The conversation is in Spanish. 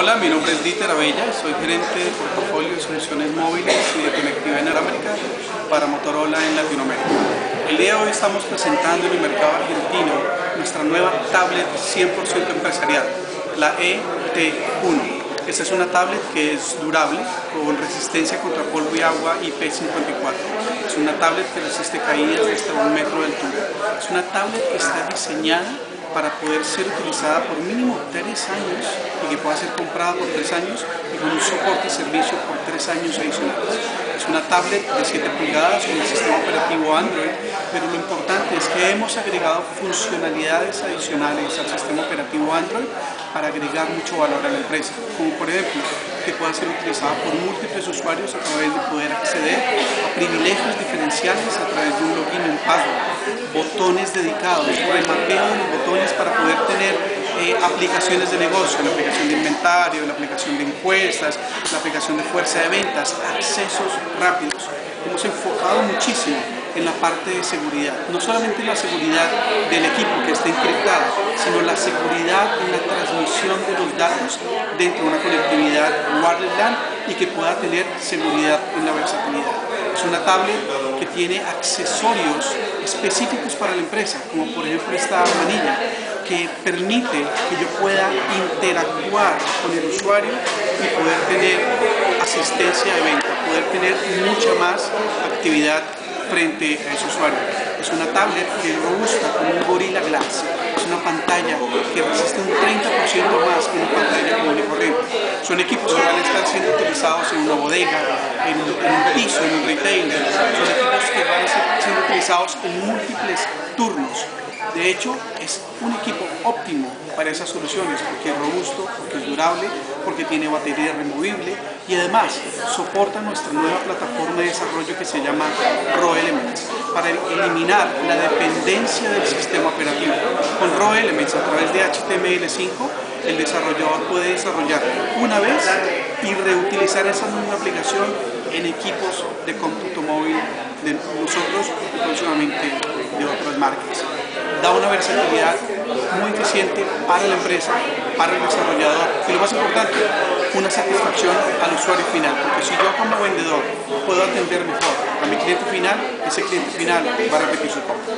Hola, mi nombre es Dieter Abella, soy gerente de portafolio de soluciones móviles y de conectividad en América para Motorola en Latinoamérica. El día de hoy estamos presentando en el mercado argentino nuestra nueva tablet 100% empresarial, la ET1. Esta es una tablet que es durable, con resistencia contra polvo y agua IP54. Es una tablet que resiste caídas de hasta 1 metro de altura. Es una tablet que está diseñada para poder ser utilizada por mínimo 3 años y que pueda ser comprada por 3 años y con un soporte y servicio por 3 años adicionales. Es una tablet de 7 pulgadas con el sistema operativo Android, pero lo importante es que hemos agregado funcionalidades adicionales al sistema operativo Android para agregar mucho valor a la empresa, como por ejemplo que pueda ser utilizada por múltiples usuarios a través de poder acceder a privilegios diferenciales a través de un login y un password, botones dedicados, remapeo de los botones para poder tener aplicaciones de negocio, la aplicación de inventario, la aplicación de encuestas, la aplicación de fuerza de ventas, accesos rápidos. Hemos enfocado muchísimo en la parte de seguridad, no solamente la seguridad del equipo que está encriptado, sino la seguridad en la transmisión de los datos dentro de una conectividad wireless LAN y que pueda tener seguridad en la versatilidad. Es una tablet que tiene accesorios específicos para la empresa, como por ejemplo esta manilla, que permite que yo pueda interactuar con el usuario y poder tener asistencia de venta, poder tener mucha más actividad frente a ese usuario. Es una tablet que es robusta como un Gorilla Glass, es una pantalla que resiste un 30% más que una pantalla común y corriente. Son equipos que van a estar siendo utilizados en una bodega, en un piso, en un retailer, son equipos que van a estar siendo utilizados en múltiples turnos. De hecho, es un equipo óptimo para esas soluciones porque es robusto, porque es durable, porque tiene batería removible y además soporta nuestra nueva plataforma de desarrollo que se llama Raw Elements para eliminar la dependencia del sistema operativo. Con Raw Elements a través de HTML5 el desarrollador puede desarrollar una vez y reutilizar esa misma aplicación en equipos de cómputo móvil de nosotros y próximamente de otras marcas. Da una versatilidad muy eficiente para la empresa, para el desarrollador y lo más importante, una satisfacción al usuario final, porque si yo como vendedor puedo atender mejor a mi cliente final, ese cliente final va a repetir su compra.